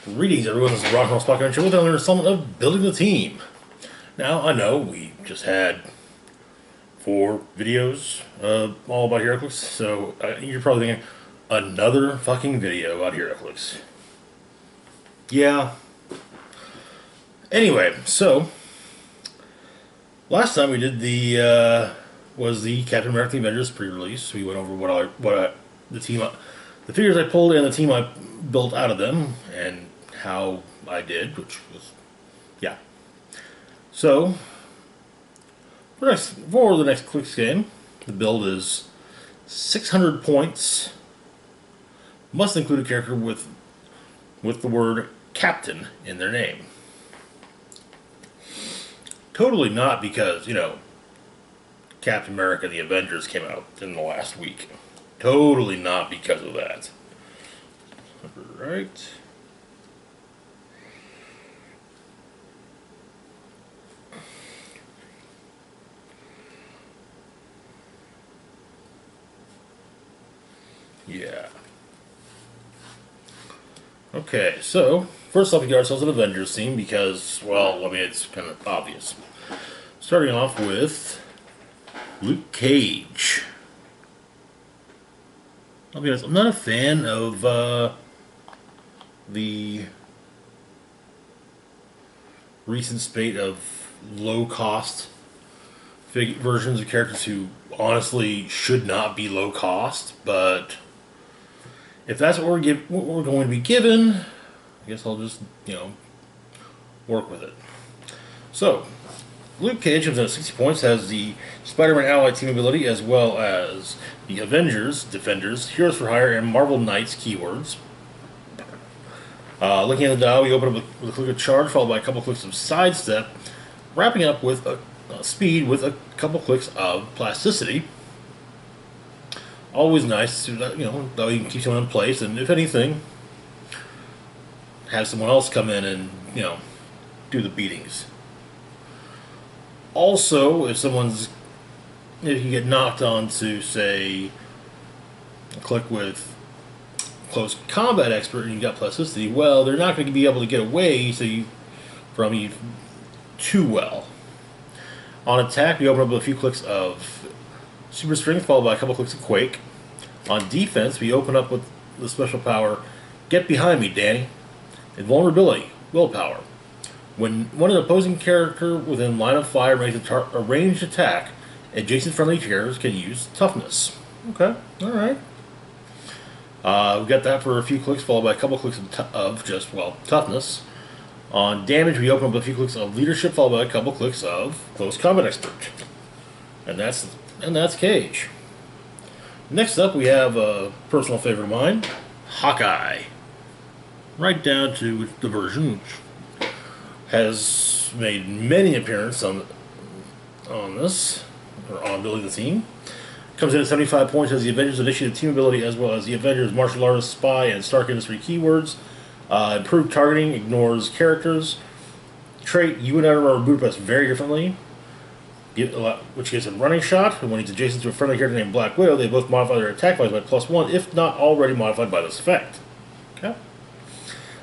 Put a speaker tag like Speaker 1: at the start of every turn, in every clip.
Speaker 1: Greetings, everyone. This is Rock and Roll Spock Show with another installment of Building the Team. Now, I know we just had 4 videos all about HeroClix, so you're probably thinking, another fucking video about HeroClix. Yeah. Anyway, so last time we did was the Captain America Avengers pre-release. We went over the figures I pulled and the team I built out of them, and how I did, which was, yeah. So, for the next Clicks game, the build is 600 points. Must include a character with the word Captain in their name. Totally not because, Captain America the Avengers came out in the last week. Totally not because of that. Right. Yeah. Okay, so first off, we got ourselves an Avengers theme because, well, I mean, it's kind of obvious. Starting off with Luke Cage. I'll be honest, I'm not a fan of the recent spate of low-cost versions of characters who honestly should not be low-cost, but if that's what we're going to be given, I guess I'll just, work with it. So, Luke Cage comes in at 60 points, has the Spider-Man Allied team ability, as well as the Avengers, Defenders, Heroes for Hire, and Marvel Knights keywords. Looking at the dial, we open up with a click of Charge, followed by a couple clicks of Sidestep, wrapping up with a Speed with a couple clicks of Plasticity. Always nice to, that you can keep someone in place, and if anything, have someone else come in and, do the beatings. Also, if you get knocked onto, say, a click with Close Combat Expert and you got Plasticity, well, they're not going to be able to get away from you too well. On attack, we open up with a few clicks of Super Strength, followed by a couple clicks of Quake. On defense, we open up with the special power, Get Behind Me, Danny. Invulnerability, Willpower. When an opposing character within line of fire makes a ranged attack, adjacent friendly characters can use Toughness. Okay, alright. We got that for a few clicks, followed by a couple clicks of just, Toughness. On damage, we open up with a few clicks of Leadership, followed by a couple clicks of Close Combat Expert. And that's Cage. Next up, we have a personal favorite of mine, Hawkeye. Right down to the version, which has made many appearances on this, or on Building the Team. Comes in at 75 points, has the Avengers Initiative team ability, as well as the Avengers Martial Artist, Spy, and Stark Industry keywords. Improved targeting, ignores characters. Trait, you and I are Budapest very differently, which gives him running shot, and when he's adjacent to a friendly character named Black Widow, they both modify their attack values by +1, if not already modified by this effect. Okay.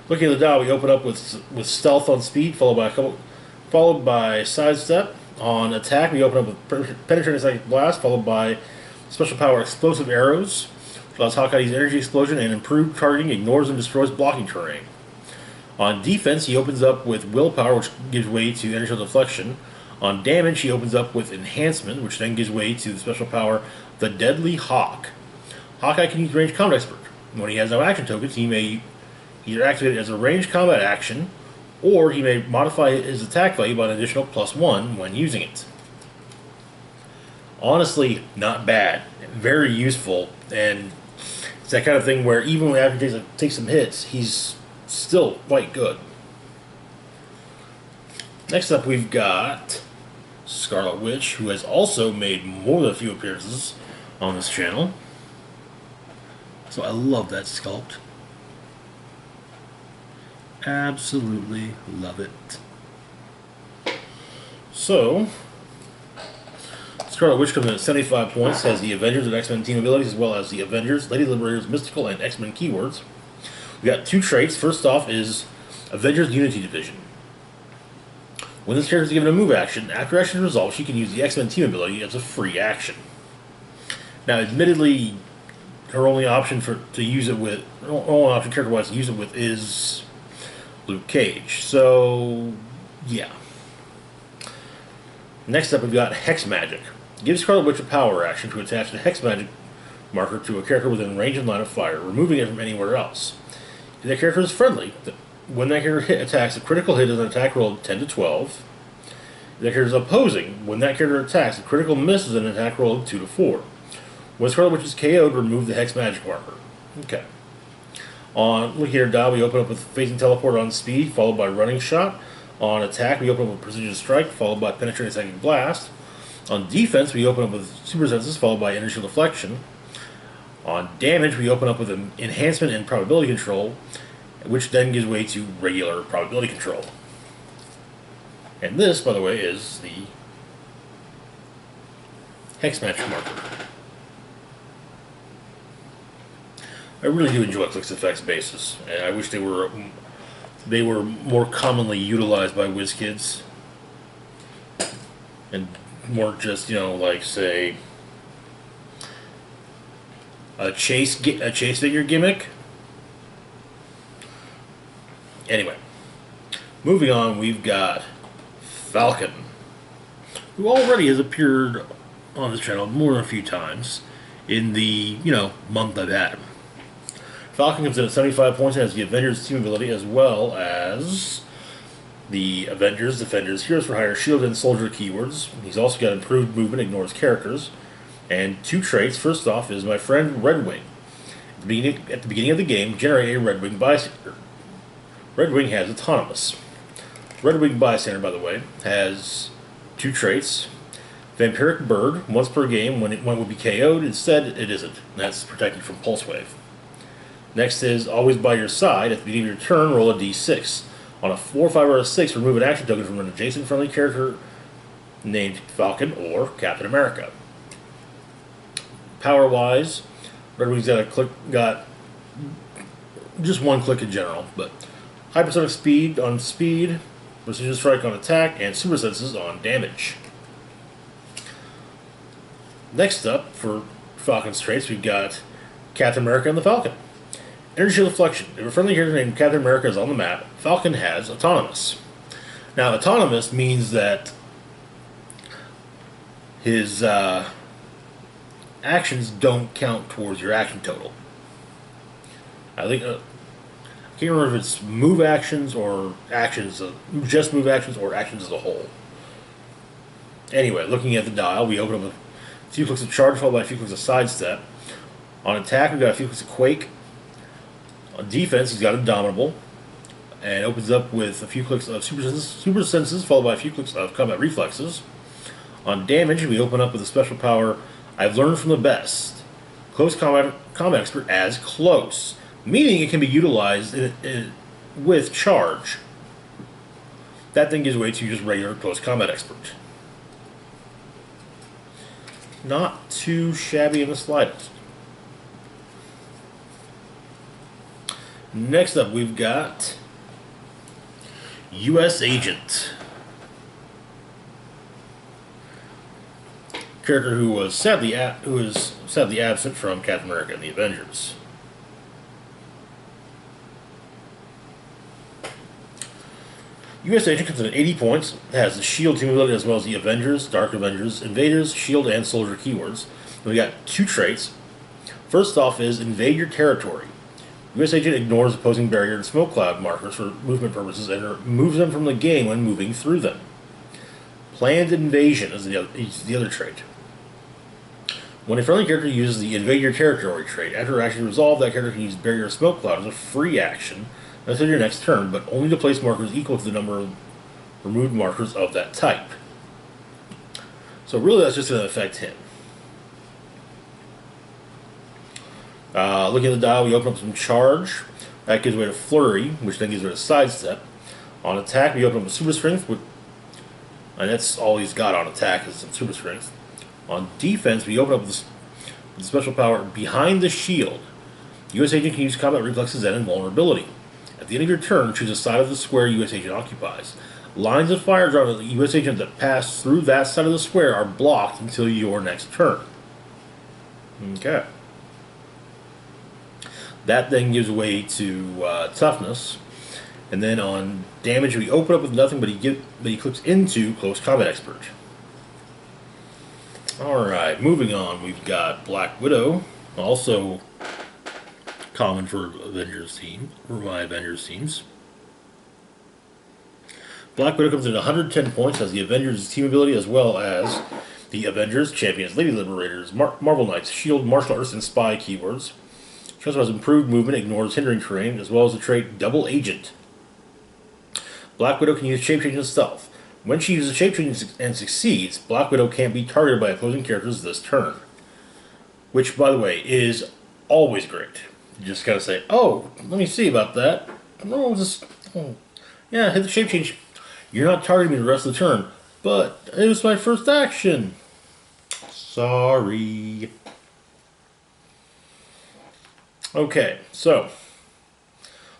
Speaker 1: Looking at the dial, we open up with Stealth on speed, followed by Sidestep. On attack, we open up with Penetrating Psychic Blast, followed by Special Power Explosive Arrows, which allows Hawkeye to use Energy Explosion and improved targeting, ignores and destroys blocking terrain. On defense, he opens up with Willpower, which gives way to Energy Deflection. On damage, he opens up with Enhancement, which then gives way to the special power, the Deadly Hawk. Hawkeye can use Ranged Combat Expert. When he has no action tokens, he may either activate it as a ranged combat action, or he may modify his attack value by an additional +1 when using it. Honestly, not bad. Very useful, and it's that kind of thing where even after he takes some hits, he's still quite good. Next up, we've got Scarlet Witch, who has also made more than a few appearances on this channel. So I love that sculpt. Absolutely love it. So, Scarlet Witch comes in at 75 points, has the Avengers and X-Men team abilities, as well as the Avengers, Lady Liberators, Mystical, and X-Men keywords. We got 2 traits. First off is Avengers Unity Division. When this character is given a move action, after action is resolved, she can use the X-Men team ability as a free action. Now, admittedly, her only option only option character-wise to use it with is Luke Cage. So, yeah. Next up, we've got Hex Magic. Give Scarlet Witch a power action to attach the Hex Magic marker to a character within range and line of fire, removing it from anywhere else. If that character is friendly, when that character attacks, a critical hit is an attack roll of 10 to 12. If that character is opposing, when that character attacks, a critical miss is an attack roll of 2 to 4. When Scarlet Witch is KO'd, remove the Hex Magic marker. Okay. On looking at our dial, we open up with Phasing Teleport on speed, followed by Running Shot. On attack, we open up with Precision Strike, followed by Penetrating Psychic Blast. On defense, we open up with Super Senses, followed by Energy Deflection. On damage, we open up with an Enhancement and Probability Control, which then gives way to regular Probability Control. And this, by the way, is the Hex Magic marker. I really do enjoy Clix Effects bases, and I wish they were more commonly utilized by WizKids, and more just, like, say, a chase figure gimmick. Anyway, moving on, we've got Falcon, who already has appeared on this channel more than a few times in the, month I've had him. Falcon comes in at 75 points and has the Avengers team ability as well as the Avengers, Defenders, Heroes for Hire, Shield, and Soldier keywords. He's also got improved movement, ignores characters, and 2 traits. First off is my friend Redwing. At the beginning of the game, generate a Redwing bystander. Redwing has Autonomous. Redwing bystander, by the way, has 2 traits. Vampiric Bird, once per game when one would be KO'd. Instead, it isn't. That's protected from Pulse Wave. Next is Always by Your Side. At the beginning of your turn, roll a d6. On a 4, 5, or a 6, remove an action token from an adjacent friendly character named Falcon or Captain America. Power-wise, Redwing's got just 1 click in general, but Hypersonic Speed on speed, Precision Strike on attack, and Super Senses on damage. Next up, for Falcon's traits, we've got Captain America and the Falcon. Energy Deflection. If a friendly character named Captain America is on the map, Falcon has Autonomous. Now, Autonomous means that his actions don't count towards your action total. I think I can't remember if it's move actions or actions, just move actions or actions as a whole. Anyway, looking at the dial, we open up with a few clicks of Charge followed by a few clicks of Sidestep. On attack, we've got a few clicks of Quake. On defense, he's got Indomitable, and opens up with a few clicks of Super Senses, followed by a few clicks of Combat Reflexes. On damage, we open up with a special power, I've Learned from the Best. Close Combat Expert as Close, meaning it can be utilized with Charge. That then gives way to just regular Close Combat Expert. Not too shabby in the slightest. Next up, we've got U.S. Agent. Character who is sadly absent from Captain America and the Avengers. U.S. Agent comes in at 80 points. It has the Shield team ability as well as the Avengers, Dark Avengers, Invaders, Shield, and Soldier keywords. And we got 2 traits. First off is Invade Your Territory. U.S. Agent ignores opposing barrier and smoke cloud markers for movement purposes and removes them from the game when moving through them. Planned Invasion is the other trait. When a friendly character uses the Invade Your Territory trait, after action resolved, that character can use barrier or smoke cloud as a free action until your next turn, but only to place markers equal to the number of removed markers of that type. So really that's just going to affect him. Looking at the dial, we open up some Charge. That gives way to Flurry, which then gives way to Sidestep. On attack, we open up with Super Strength, and that's all he's got on attack is some Super Strength. On defense, we open up with the special power Behind the Shield. U.S. Agent can use combat reflexes and invulnerability. At the end of your turn, choose a side of the square U.S. Agent occupies. Lines of fire drawn at the U.S. Agent that pass through that side of the square are blocked until your next turn. Okay. That then gives way to toughness. And then on damage, we open up with nothing, but he clicks into Close Combat Expert. Alright, moving on, we've got Black Widow, also common for my Avengers teams. Black Widow comes in at 110 points, has the Avengers team ability as well as the Avengers, Champions, Lady Liberators, Marvel Knights, Shield, Martial Arts, and Spy keywords. She also has improved movement, ignores hindering terrain, as well as the trait Double Agent. Black Widow can use Shape-Change and Stealth. When she uses Shape-Change and succeeds, Black Widow can't be targeted by opposing characters this turn. Which, by the way, is always great. You just gotta say, oh, let me see about that. Yeah, hit the Shape-Change. You're not targeting me the rest of the turn, but it was my first action. Sorry. Okay, so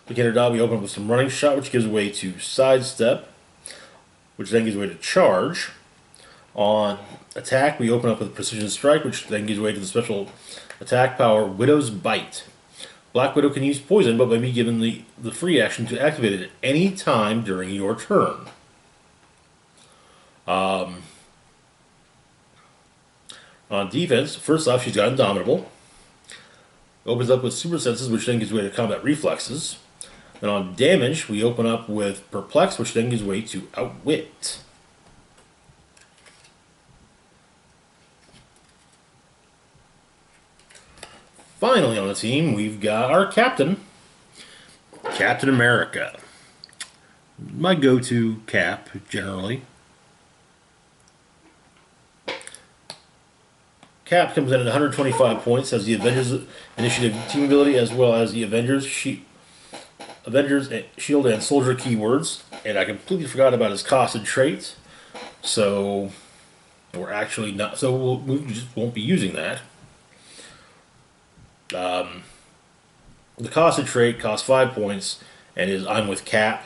Speaker 1: looking at her dial, we open up with some running shot, which gives way to sidestep, which then gives way to charge. On attack, we open up with precision strike, which then gives way to the special attack power Widow's Bite. Black Widow can use poison, but may be given the free action to activate it at any time during your turn. On defense, first off, she's got Indomitable. Opens up with Super Senses, which then gives way to Combat Reflexes. And on damage, we open up with Perplex, which then gives way to Outwit. Finally on the team, we've got our captain, Captain America. My go-to Cap, generally. Cap comes in at 125 points, has the Avengers Initiative team ability as well as the Avengers Shield and Soldier keywords. And I completely forgot about his costed trait, so we're actually not. So we just won't be using that. The costed trait costs 5 points and is I'm with Cap.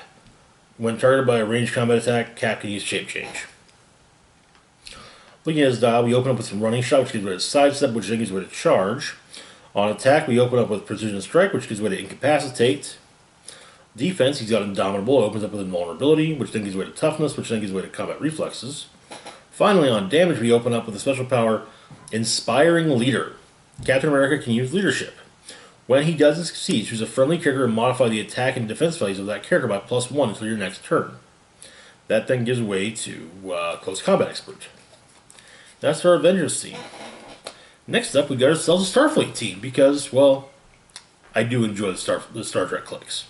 Speaker 1: When targeted by a ranged combat attack, Cap can use Shape Change. Looking at his dial, we open up with some running shot, which gives way to sidestep, which then gives way to charge. On attack, we open up with precision strike, which gives way to incapacitate. Defense, he's got Indomitable, opens up with invulnerability, which then gives way to toughness, which then gives way to combat reflexes. Finally, on damage, we open up with the special power Inspiring Leader. Captain America can use leadership. When he does and succeeds, choose a friendly character and modify the attack and defense values of that character by +1 until your next turn. That then gives way to Close Combat Expert. That's our Avengers team. Next up, we got ourselves a Starfleet team because, well, I do enjoy the Star Trek clicks.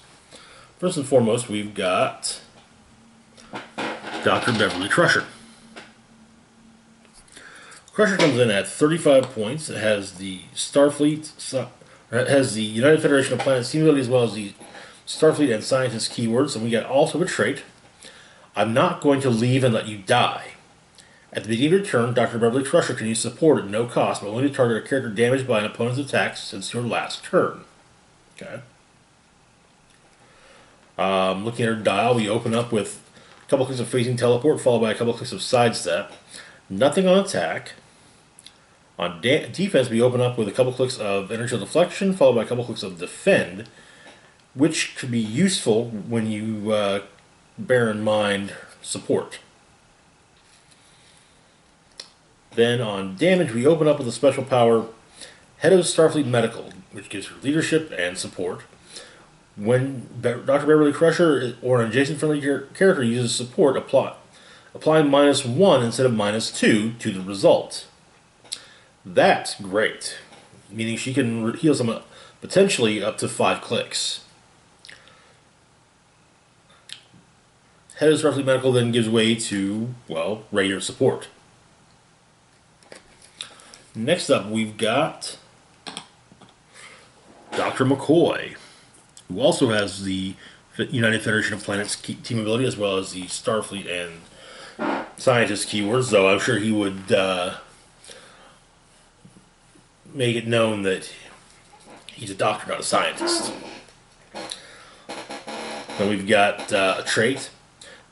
Speaker 1: First and foremost, we've got Dr. Beverly Crusher. Crusher comes in at 35 points. It has the has the United Federation of Planets team ability as well as the Starfleet and Scientist keywords, and we got also a trait. I'm not going to leave and let you die. At the beginning of your turn, Dr. Beverly Crusher can use support at no cost, but only to target a character damaged by an opponent's attacks since your last turn. Okay. Looking at our dial, we open up with a couple clicks of Phasing Teleport, followed by a couple clicks of Sidestep. Nothing on attack. On defense, we open up with a couple clicks of Energy Deflection, followed by a couple clicks of Defend, which could be useful when you bear in mind support. Then on damage, we open up with a special power, Head of Starfleet Medical, which gives her leadership and support. When Dr. Beverly Crusher or an adjacent friendly character uses support, apply -1 instead of -2 to the result. That's great, meaning she can heal someone potentially up to 5 clicks. Head of Starfleet Medical then gives way to, well, regular support. Next up, we've got Dr. McCoy, who also has the United Federation of Planets team ability as well as the Starfleet and Scientist keywords, though I'm sure he would make it known that He's a doctor, not a scientist. Then we've got a trait.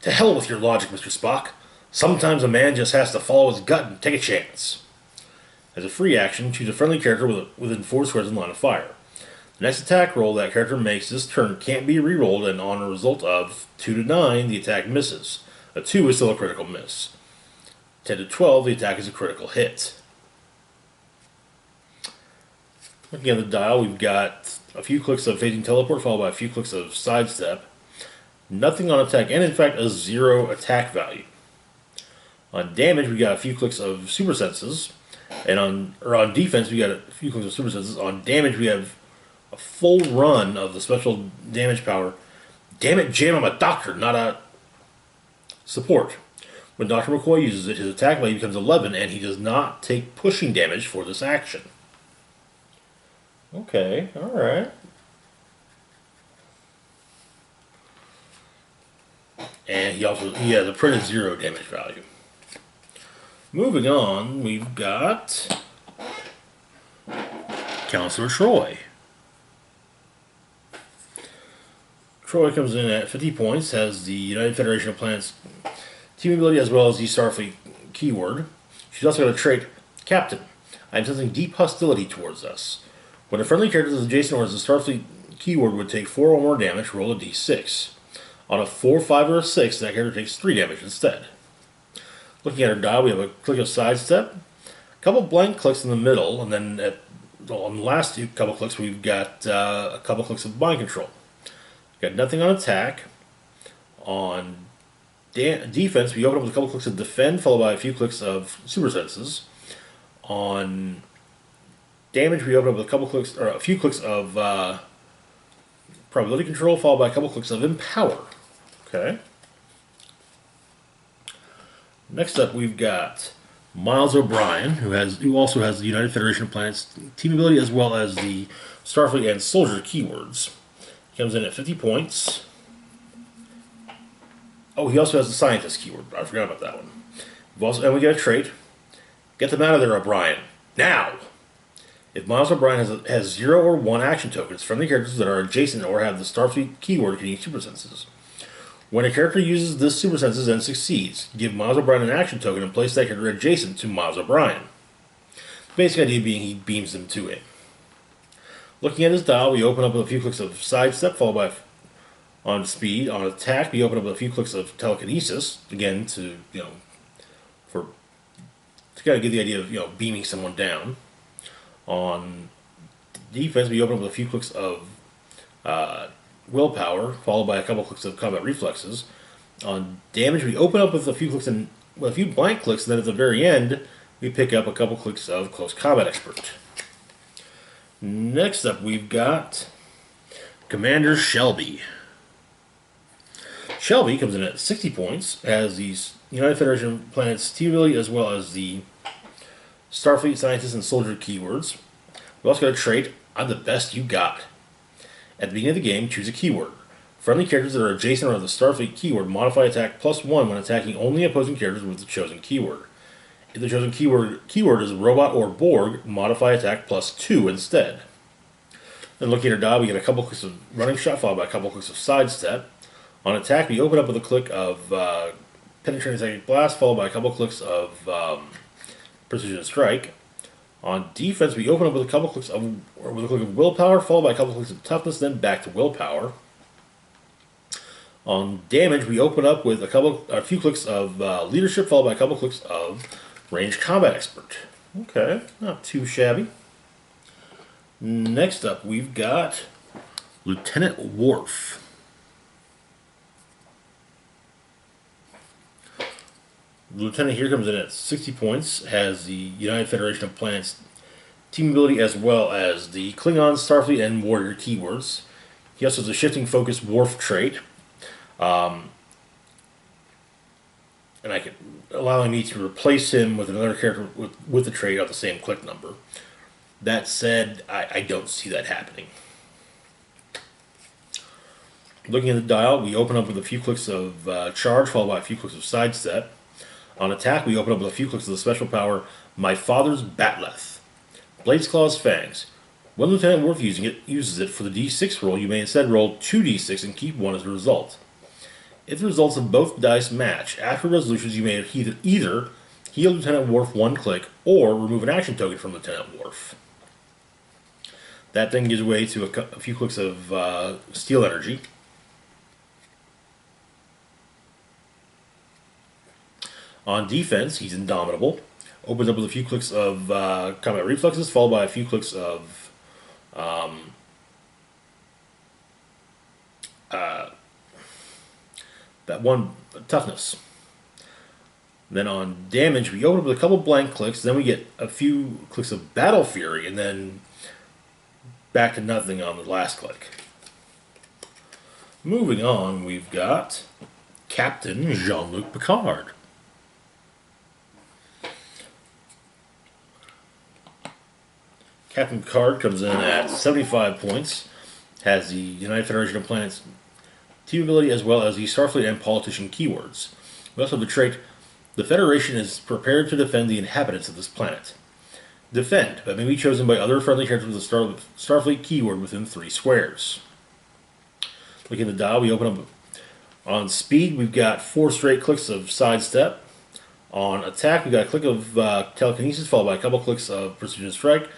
Speaker 1: To hell with your logic, Mr. Spock. Sometimes a man just has to follow his gut and take a chance. As a free action, choose a friendly character within 4 squares in line of fire. The next attack roll that character makes this turn can't be re-rolled, and on a result of 2 to 9, the attack misses. A 2 is still a critical miss. 10 to 12, the attack is a critical hit. Looking at the dial, we've got a few clicks of phasing teleport, followed by a few clicks of sidestep. Nothing on attack, and in fact a 0 attack value. On damage, we got a few clicks of super senses, and on defense, we got a few clicks of super senses. On damage, we have a full run of the special damage power. Damn it, Jim! I'm a doctor, not a support. When Dr. McCoy uses it, his attack value becomes 11, and he does not take pushing damage for this action. Okay, alright. And he has a printed 0 damage value. Moving on, we've got Counselor Troy. Troy comes in at 50 points, has the United Federation of Planets team ability as well as the Starfleet keyword. She's also got a trait, Captain. I am sensing deep hostility towards us. When a friendly character is adjacent or has the Starfleet keyword would take 4 or more damage, roll a d6. On a 4, 5, or a 6, that character takes 3 damage instead. Looking at her dial, we have a click of sidestep, a couple blank clicks in the middle, and then on the last couple clicks, we've got a couple clicks of mind control. Got nothing on attack. On defense, we open up with a couple clicks of defend, followed by a few clicks of super senses. On damage, we open up with a few clicks of probability control, followed by a couple clicks of empower. Okay. Next up, we've got Miles O'Brien, who also has the United Federation of Planets team ability as well as the Starfleet and Soldier keywords. He comes in at 50 points. Oh, he also has the Scientist keyword. I forgot about that one. And we get a trait. Get them out of there, O'Brien. Now! If Miles O'Brien has 0 or 1 action tokens, friendly characters that are adjacent or have the Starfleet keyword can use super senses. When a character uses this super senses and succeeds, give Miles O'Brien an action token and place that character adjacent to Miles O'Brien. The basic idea being he beams them to it. Looking at his dial, we open up with a few clicks of sidestep, followed by on speed. On attack, we open up with a few clicks of telekinesis, again to kind of give the idea of beaming someone down. On defense, we open up with a few clicks of willpower, followed by a couple clicks of combat reflexes. On damage, we open up with a few blank clicks, and then at the very end, we pick up a couple clicks of close combat expert. Next up, we've got Commander Shelby. Shelby comes in at 60 points, has the United Federation of Planets team ability as well as the Starfleet Scientist and Soldier keywords. We also got a trait, I'm the best you got. At the beginning of the game, choose a keyword. Friendly characters that are adjacent or have the Starfleet keyword modify attack +1 when attacking only opposing characters with the chosen keyword. If the chosen keyword is robot or Borg, modify attack +2 instead. Then looking at our dial, we get a couple clicks of running shot followed by a couple clicks of sidestep. On attack, we open up with a click of penetrating psychic blast followed by a couple clicks of precision strike. On defense, we open up with a couple clicks with a click of willpower followed by a couple clicks of toughness, then back to willpower. On damage, we open up with a few clicks of leadership followed by a couple clicks of ranged combat expert. Okay, not too shabby. Next up, we've got Lieutenant Worf. The Lieutenant here comes in at 60 points, has the United Federation of Planets team ability as well as the Klingon, Starfleet, and Warrior keywords. He also has a shifting focus Worf trait, allowing me to replace him with another character with the trait of the same click number. That said, I don't see that happening. Looking at the dial, we open up with a few clicks of charge, followed by a few clicks of sidestep. On attack, we open up with a few clicks of the special power, My Father's Batleth. Blades, Claws, Fangs. When Lieutenant Worf uses it for the D6 roll, you may instead roll 2d6 and keep one as a result. If the results of both dice match, after resolutions you may either heal Lieutenant Worf 1 click or remove an action token from Lieutenant Worf. That then gives way to a few clicks of steel energy. On defense, he's indomitable. Opens up with a few clicks of combat reflexes, followed by a few clicks of that one toughness. Then on damage, we open up with a couple blank clicks, then we get a few clicks of Battle Fury, and then back to nothing on the last click. Moving on, we've got Captain Jean-Luc Picard. Captain Picard comes in at 75 points, has the United Federation of Planets team ability as well as the Starfleet and Politician keywords. We also have the trait, the Federation is prepared to defend the inhabitants of this planet. Defend, but may be chosen by other friendly characters with a Starfleet keyword within 3 squares. Looking at the dial, we open up on speed, we've got 4 straight clicks of sidestep. On attack, we've got a click of telekinesis followed by a couple clicks of precision strike.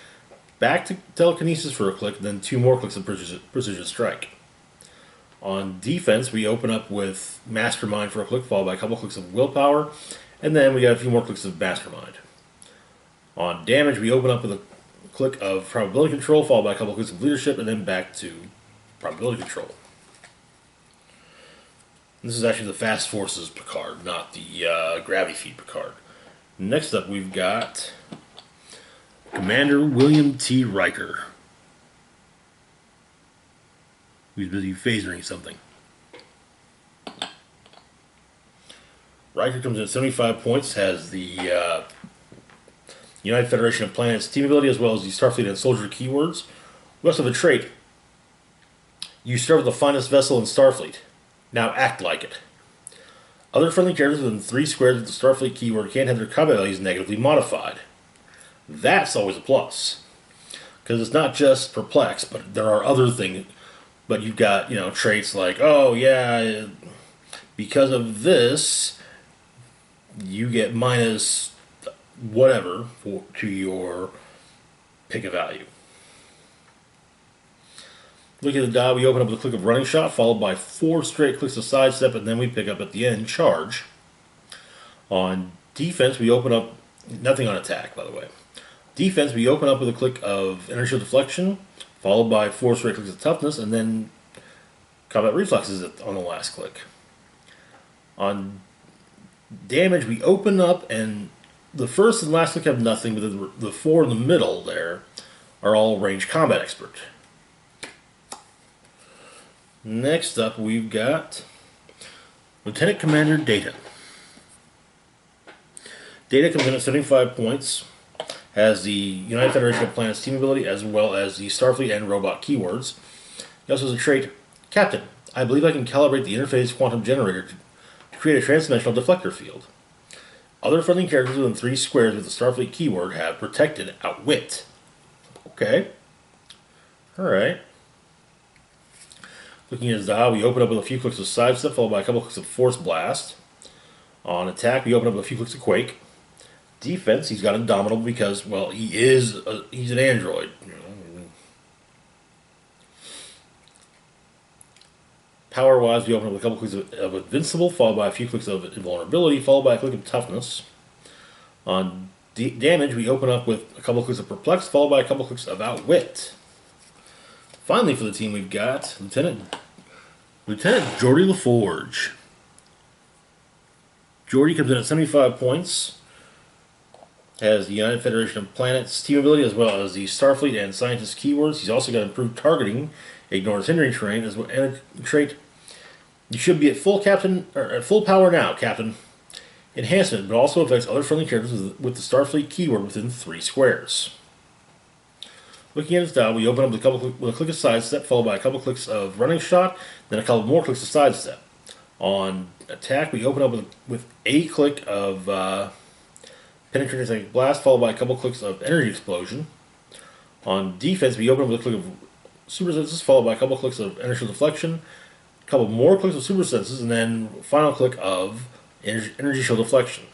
Speaker 1: Back to telekinesis for a click, then 2 more clicks of precision strike. On defense, we open up with Mastermind for a click, followed by a couple clicks of willpower, and then we got a few more clicks of Mastermind. On damage, we open up with a click of probability control, followed by a couple clicks of leadership, and then back to probability control. This is actually the Fast Forces Picard, not the Gravity Feed Picard. Next up, we've got Commander William T. Riker. He's busy phasering something. Riker comes in at 75 points, has the United Federation of Planets team ability as well as the Starfleet and Soldier keywords. We also have a trait. You start with the finest vessel in Starfleet. Now act like it. Other friendly characters within 3 squares with the Starfleet keyword can't have their combat values negatively modified. That's always a plus. Because it's not just perplex, but there are other things. But you've got, traits like, oh yeah, because of this, you get minus whatever to your pick a value. Looking at the dial, we open up with a click of running shot, followed by 4 straight clicks of sidestep, and then we pick up at the end charge. On defense, we open up, nothing on attack, by the way. Defense, we open up with a click of inertial deflection, followed by 4 straight clicks of toughness, and then combat reflexes on the last click. On damage, we open up, and the first and last click have nothing, but the 4 in the middle there are all ranged combat expert. Next up, we've got Lieutenant Commander Data. Data comes in at 75 points, has the United Federation of Planets team ability as well as the Starfleet and robot keywords. He also has a trait, Captain, I believe I can calibrate the interface quantum generator to create a transdimensional deflector field. Other friendly characters within 3 squares with the Starfleet keyword have protected outwit. Okay. Alright. Looking at his dial, we open up with a few clicks of sidestep, followed by a couple clicks of force blast. On attack, we open up with a few clicks of quake. Defense, he's got indomitable because, well, he's an android. Power-wise, we open up with a couple clicks of invincible, followed by a few clicks of invulnerability, followed by a click of toughness. On damage, we open up with a couple clicks of perplex, followed by a couple clicks of outwit. Finally, for the team, we've got Lieutenant Geordi LaForge. Geordi comes in at 75 points, has the United Federation of Planets team ability as well as the Starfleet and Scientist keywords. He's also got improved targeting, ignores hindering terrain, as well, and a trait. You should be at full power now, Captain. Enhancement, but also affects other friendly characters with the Starfleet keyword within 3 squares. Looking at his dial, we open up with a click of sidestep, followed by a couple clicks of running shot, then a couple more clicks of sidestep. On attack, we open up with a click of penetrating blast, followed by a couple clicks of energy explosion. On defense, we open up with a click of super senses, followed by a couple clicks of energy deflection, a couple more clicks of super senses, and then final click of energy shield deflection.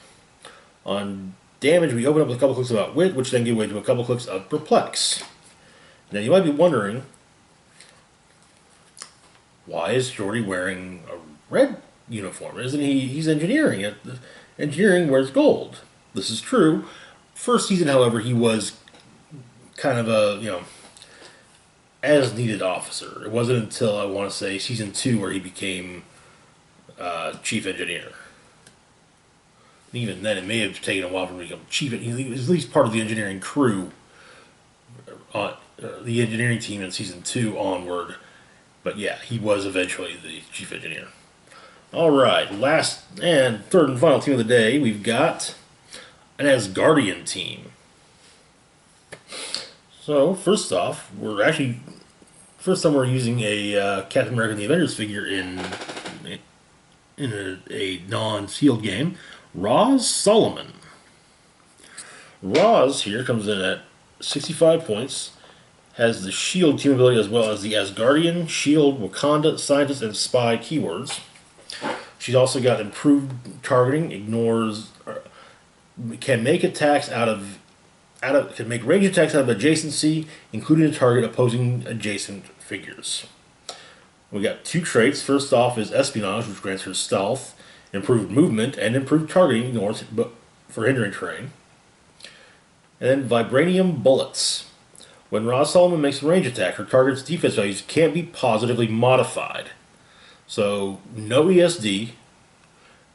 Speaker 1: On damage, we open up with a couple clicks of outwit, which then give way to a couple clicks of perplex. Now you might be wondering, why is Jordy wearing a red uniform? Isn't he's engineering? Engineering wears gold. This is true. First season, however, he was kind of a, as needed officer. It wasn't until, I want to say, season 2 where he became chief engineer. And even then, it may have taken a while for him to become chief. He was at least part of the engineering crew, the engineering team in season 2 onward. But yeah, he was eventually the chief engineer. All right, last and third and final team of the day, we've got an Asgardian team. So first off, first time we're using a Captain America and the Avengers figure in a non-sealed game. Roz Solomon. Roz here comes in at 65 points. Has the shield team ability as well as the Asgardian, shield, Wakanda, scientist, and spy keywords. She's also got improved targeting, can make attacks can make range attacks out of adjacency, including to target opposing adjacent figures. We got 2 traits. First off is espionage, which grants her stealth, improved movement, and improved targeting for hindering terrain. And then vibranium bullets. When Roz Solomon makes a range attack, her target's defense values can't be positively modified. So, no ESD,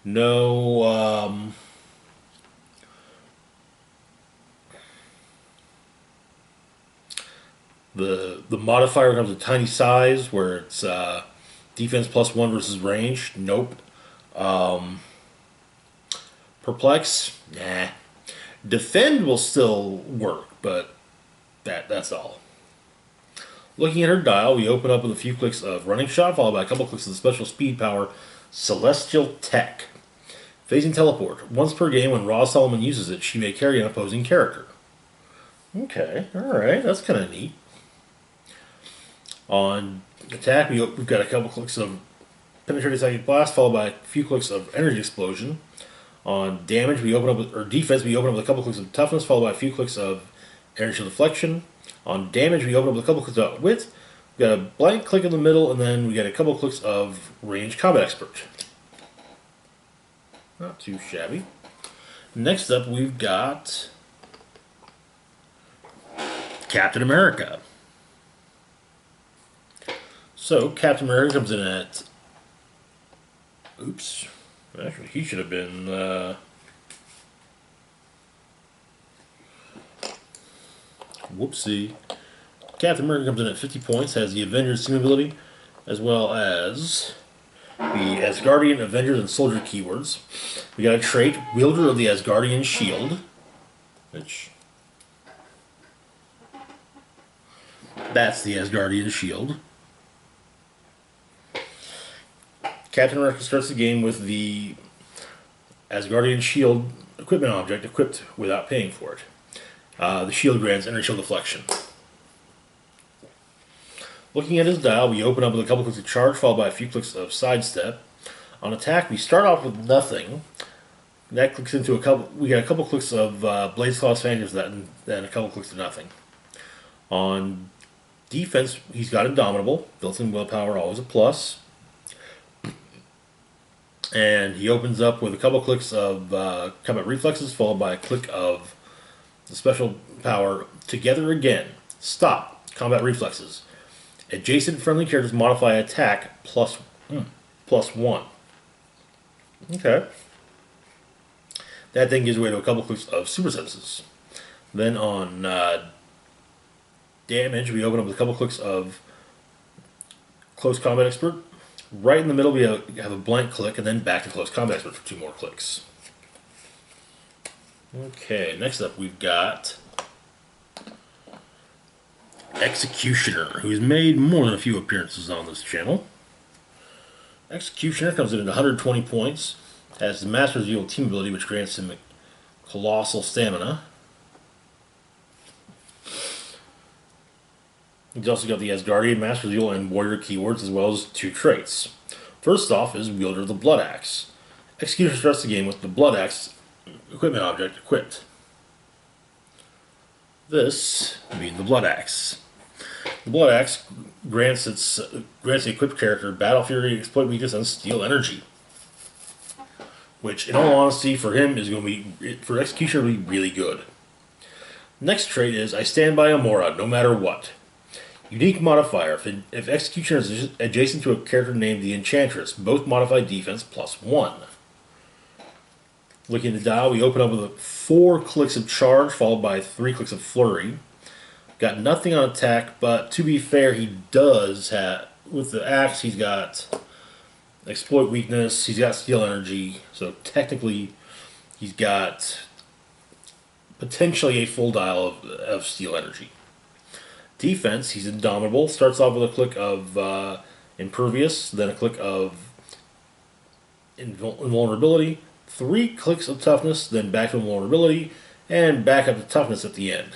Speaker 1: no the modifier comes with tiny size, where it's defense +1 versus range. Nope. Perplex, nah. Defend will still work, but that's all. Looking at her dial, we open up with a few clicks of Running Shot, followed by a couple clicks of the special speed power Celestial Tech. Phasing Teleport. Once per game, when Roz Solomon uses it, she may carry an opposing character. Okay, alright, that's kind of neat. On attack, we've got a couple clicks of Penetrating Psychic Blast, followed by a few clicks of Energy Explosion. On damage, defense, we open up with a couple clicks of Toughness, followed by a few clicks of Energy Deflection. On damage, we open up with a couple clicks of Wit. We got a blank click in the middle, and then we got a couple clicks of Range Combat Expert. Not too shabby. Next up, we've got Captain America. So, Captain America comes in at... Oops. Actually, he should have been... Whoopsie. Captain America comes in at 50 points, has the Avengers team ability, as well as the Asgardian, Avengers, and Soldier keywords. We got a trait, Wielder of the Asgardian Shield, which... That's the Asgardian Shield. Captain America starts the game with the Asgardian Shield equipment object equipped without paying for it. The shield grants energy shield deflection. Looking at his dial, we open up with a couple clicks of charge, followed by a few clicks of sidestep. On attack, we start off with nothing. That clicks into we get a couple clicks of Blaze Claw Fangers, then a couple clicks to nothing. On defense, he's got Indomitable, built-in willpower, always a plus. And he opens up with a couple clicks of combat reflexes, followed by a click of the special power Together Again. Stop. Combat reflexes. Adjacent friendly characters modify attack +1. Okay. That then gives way to a couple clicks of super senses. Then on damage, we open up with a couple clicks of Close Combat Expert. Right in the middle, we have a blank click, and then back to Close Combat Expert for 2 more clicks. Okay, next up we've got Executioner, who's made more than a few appearances on this channel. Executioner comes in at 120 points, has the Master's Yield team ability, which grants him colossal stamina. He's also got the Asgardian, Master's Wheel, and Warrior keywords, as well as 2 traits. First off is Wielder of the Blood Axe. Executioner starts the game with the Blood Axe equipment object equipped. This being the Blood Axe. The Blood Axe grants the equipped character Battle Fury, Exploit Weakness, and Steel Energy. Which, in all honesty, for him is going to be, for Executioner, will be really good. Next trait is I stand by Amora, no matter what. Unique modifier. If Executioner is adjacent to a character named the Enchantress, both modify defense +1. Looking at the dial, we open up with 4 clicks of charge, followed by 3 clicks of flurry. Got nothing on attack, but to be fair, he does have, with the axe, he's got exploit weakness, he's got steel energy, so technically he's got potentially a full dial of steel energy. Defense, he's indomitable, starts off with a click of impervious, then a click of invulnerability, 3 clicks of toughness, then back to invulnerability, and back up to toughness at the end.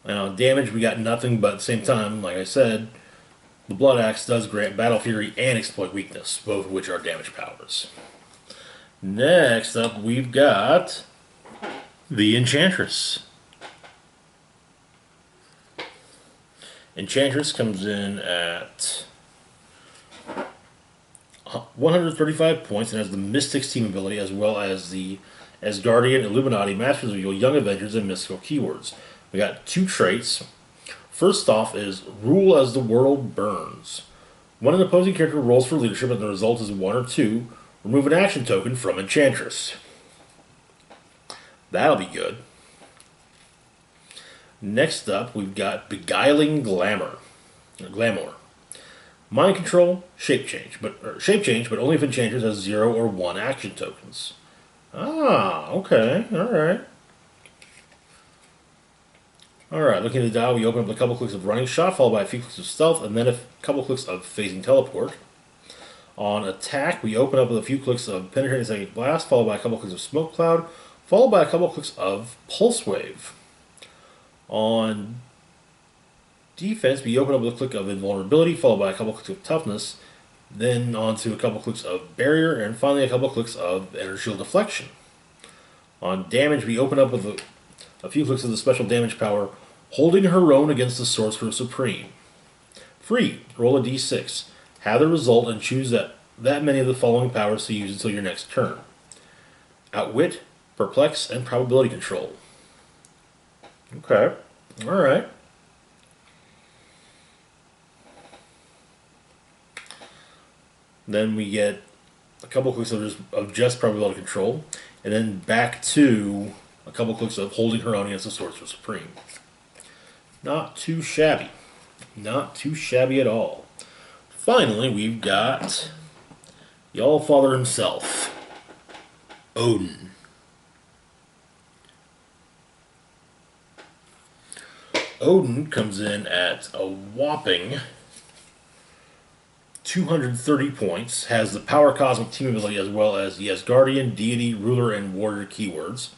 Speaker 1: And on damage, we got nothing, but at the same time, like I said, the Blood Axe does grant Battle Fury and Exploit Weakness, both of which are damage powers. Next up, we've got the Enchantress. Enchantress comes in at 135 points and has the Mystics team ability, as well as the Asgardian, Illuminati, Masters of Evil, Young Avengers, and Mystical keywords. We got 2 traits. First off is Rule as the World Burns. When an opposing character rolls for leadership and the result is 1 or 2, remove an action token from Enchantress. That'll be good. Next up, we've got Beguiling Glamour. Mind control, shape change, but only if Enchantress has 0 or 1 action tokens. Ah, okay, alright. Alright, looking at the dial, we open up with a couple clicks of Running Shot, followed by a few clicks of Stealth, and then a couple clicks of Phasing Teleport. On attack, we open up with a few clicks of Penetrating Psychic Blast, followed by a couple clicks of Smoke Cloud, followed by a couple clicks of Pulse Wave. On defense, we open up with a click of Invulnerability, followed by a couple clicks of Toughness, then onto a couple clicks of Barrier, and finally a couple clicks of Energy Shield Deflection. On damage, we open up with a few clicks of the special damage power, Holding Her Own against the Sorcerer Supreme. Free, roll a d6. Have the result and choose that many of the following powers to use until your next turn. Outwit, Perplex, and Probability Control. Okay, alright. Then we get a couple clicks of just Probability Control, and then back to a couple clicks of Holding Her Own against the Sorcerer Supreme. Not too shabby. Not too shabby at all. Finally, we've got the Allfather himself, Odin. Odin comes in at a whopping 230 points, has the Power Cosmic team ability as well as the Asgardian, Deity, Ruler, and Warrior keywords.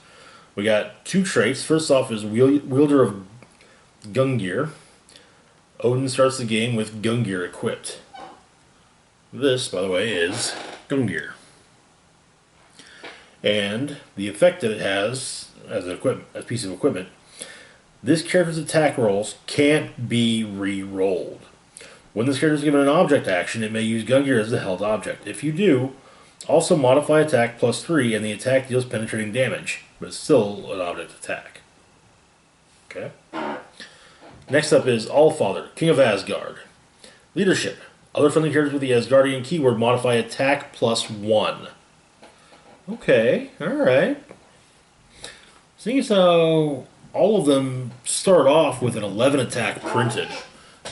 Speaker 1: We got 2 traits. First off is Wielder of Gungnir. Odin starts the game with Gungnir equipped. This, by the way, is Gungnir. And the effect that it has as a piece of equipment, this character's attack rolls can't be re-rolled. When this character is given an object action, it may use Gungnir as the held object. If you do, also modify attack +3, and the attack deals penetrating damage, but it's still an object attack. Okay. Next up is Allfather, King of Asgard. Leadership. Other friendly characters with the Asgardian keyword modify attack +1. Okay, alright. Seeing as how all of them start off with an 11 attack printed,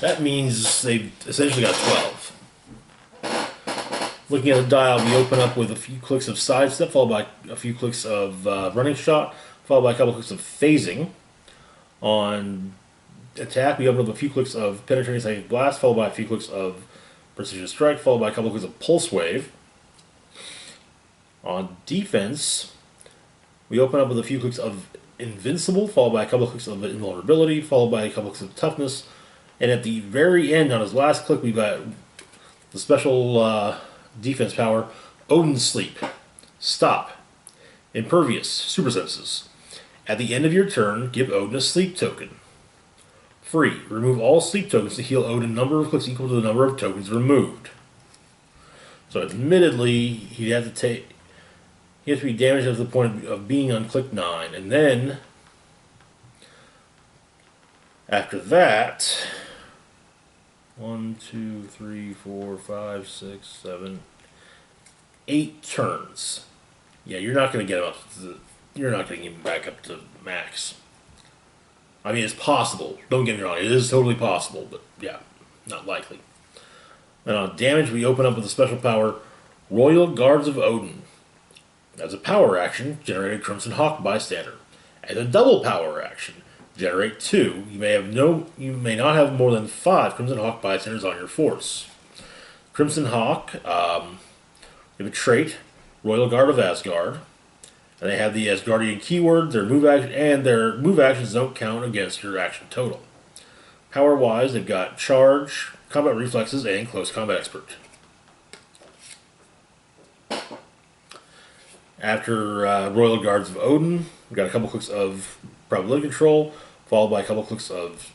Speaker 1: that means they've essentially got 12. Looking at the dial, we open up with a few clicks of Sidestep, followed by a few clicks of Running Shot, followed by a couple clicks of Phasing. On attack, we open up with a few clicks of Penetrating Psychic Blast, followed by a few clicks of Precision Strike, followed by a couple clicks of Pulse Wave. On defense, we open up with a few clicks of invincible, followed by a couple of clicks of invulnerability, followed by a couple of clicks of toughness. And at the very end, on his last click, we've got the special defense power, Odin's Sleep. Stop. Impervious. Super senses. At the end of your turn, give Odin a sleep token. Free. Remove all sleep tokens to heal Odin a number of clicks equal to the number of tokens removed. So admittedly, he has to be damaged up to the point of being on click 9. And then, after that, 1, 2, 3, 4, 5, 6, 7, 8 turns. Yeah, you're not going to get him up you're not going to get him back up to max. I mean, it's possible. Don't get me wrong. It is totally possible, but yeah, not likely. And on damage, we open up with a special power, Royal Guards of Odin. As a power action, generate a Crimson Hawk bystander. As a double power action, generate 2. You may not have more than 5 Crimson Hawk bystanders on your force. Crimson Hawk, you have a trait, Royal Guard of Asgard. And they have the Asgardian keyword, their move actions don't count against your action total. Power-wise, they've got Charge, Combat Reflexes, and Close Combat Expert. After Royal Guards of Odin, we've got a couple clicks of Probability Control, followed by a couple clicks of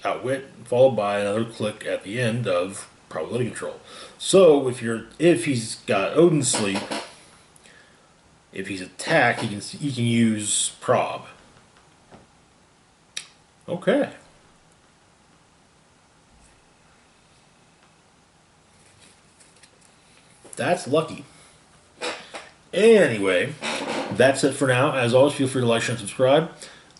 Speaker 1: Outwit, followed by another click at the end of Probability Control. So if he's got Odin's Sleep, if he's attacked, he can use Prob. Okay. That's lucky. Anyway, that's it for now. As always, feel free to like, share, and subscribe.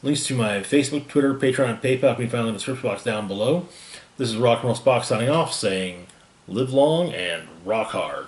Speaker 1: Links to my Facebook, Twitter, Patreon, and PayPal can be found in the description box down below. This is Rock and Roll Spock signing off, saying live long and rock hard.